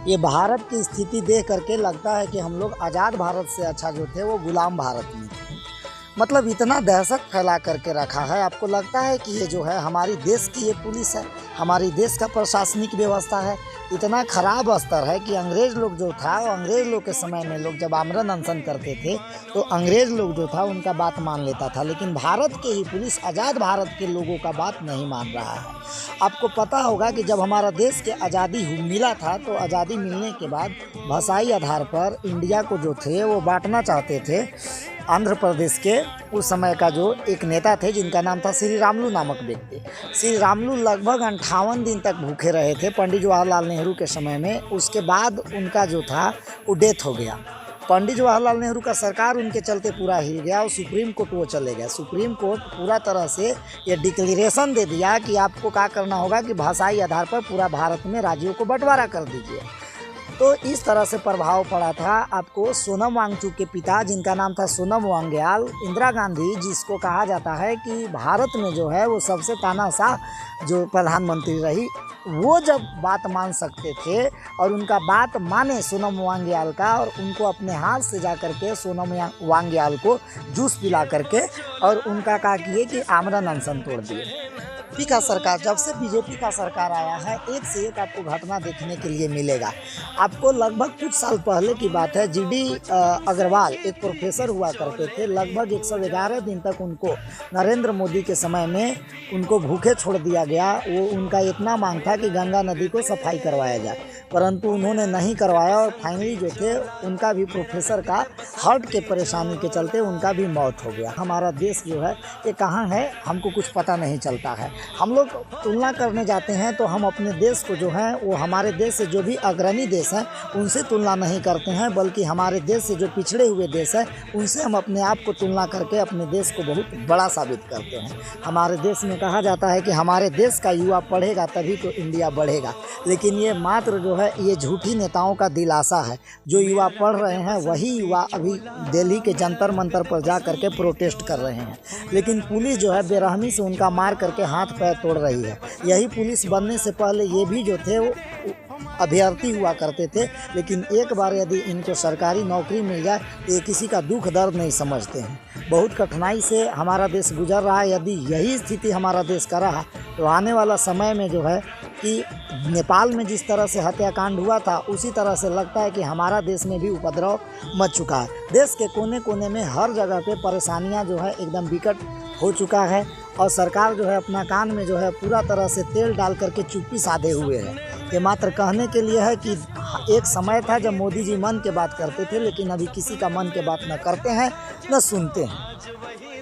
ये भारत की स्थिति देख करके लगता है कि हम लोग आज़ाद भारत से अच्छा जो थे वो गुलाम भारत में थे। मतलब इतना दहशत फैला करके रखा है। आपको लगता है कि ये जो है हमारी देश की ये पुलिस है, हमारी देश का प्रशासनिक व्यवस्था है। इतना खराब स्तर है कि अंग्रेज़ लोग जो था वो अंग्रेज़ लोग के समय में लोग जब आमरण अनशन करते थे तो अंग्रेज़ लोग जो था उनका बात मान लेता था, लेकिन भारत के ही पुलिस आज़ाद भारत के लोगों का बात नहीं मान रहा है। आपको पता होगा कि जब हमारा देश के आज़ादी मिला था तो आज़ादी मिलने के बाद भाषाई आधार पर इंडिया को जो थे वो बांटना चाहते थे। आंध्र प्रदेश के उस समय का जो एक नेता थे जिनका नाम था श्री रामुलु नामक व्यक्ति। श्री रामुलु लगभग 58 दिन तक भूखे रहे थे पंडित जवाहरलाल नेहरू के समय में। उसके बाद उनका जो था वो डेथ हो गया। पंडित जवाहरलाल नेहरू का सरकार उनके चलते पूरा हिल गया और सुप्रीम कोर्ट वो चले गए। सुप्रीम कोर्ट पूरा तरह से ये डिक्लेरेशन दे दिया कि आपको क्या करना होगा कि भाषाई आधार पर पूरा भारत में राज्यों को बंटवारा कर दीजिए। तो इस तरह से प्रभाव पड़ा था। आपको सोनम वांगचुक के पिता जिनका नाम था सोनम वांग्याल, इंदिरा गांधी जिसको कहा जाता है कि भारत में जो है वो सबसे तानाशाह जो प्रधानमंत्री रही, वो जब बात मान सकते थे और उनका बात माने सोनम वांग्याल का और उनको अपने हाथ से जा करके सोनम वांग्याल को जूस पिला करके और उनका क्या किए कि आमरण अनशन तोड़ दिए। बीजेपी का सरकार, जब से बीजेपी का सरकार आया है एक से एक आपको घटना देखने के लिए मिलेगा। आपको लगभग कुछ साल पहले की बात है, जीडी अग्रवाल एक प्रोफेसर हुआ करते थे। लगभग 111 दिन तक उनको नरेंद्र मोदी के समय में उनको भूखे छोड़ दिया गया। वो उनका इतना मांग था कि गंगा नदी को सफाई करवाया जाए, परंतु उन्होंने नहीं करवाया और फाइनली जो थे उनका भी प्रोफेसर का हार्ट के परेशानी के चलते उनका भी मौत हो गया। हमारा देश जो है ये कहाँ है हमको कुछ पता नहीं चलता है। हम लोग तुलना करने जाते हैं तो हम अपने देश को जो है वो हमारे देश से जो भी अग्रणी देश हैं उनसे तुलना नहीं करते हैं, बल्कि हमारे देश से जो पिछड़े हुए देश हैं उनसे हम अपने आप को तुलना करके अपने देश को बहुत बड़ा साबित करते हैं। हमारे देश में कहा जाता है कि हमारे देश का युवा पढ़ेगा तभी तो इंडिया बढ़ेगा, लेकिन ये मात्र जो है ये झूठी नेताओं का दिलासा है। जो युवा पढ़ रहे हैं वही युवा अभी दिल्ली के जंतर मंतर पर जा करके प्रोटेस्ट कर रहे हैं, लेकिन पुलिस जो है बेरहमी से उनका मार करके हाथ पैर तोड़ रही है। यही पुलिस बनने से पहले ये भी जो थे वो अभ्यर्थी हुआ करते थे, लेकिन एक बार यदि इनको सरकारी नौकरी मिल जाए तो ये किसी का दुख दर्द नहीं समझते हैं। बहुत कठिनाई से हमारा देश गुजर रहा है। यदि यही स्थिति हमारा देश का रहा तो आने वाला समय में जो है कि नेपाल में जिस तरह से हत्याकांड हुआ था उसी तरह से लगता है कि हमारा देश में भी उपद्रव मच चुका है। देश के कोने कोने में हर जगह पे परेशानियां जो है एकदम विकट हो चुका है और सरकार जो है अपना कान में जो है पूरा तरह से तेल डाल करके चुप्पी साधे हुए है। ये मात्र कहने के लिए है कि एक समय था जब मोदी जी मन के बात करते थे, लेकिन अभी किसी का मन के बात न करते हैं न सुनते हैं।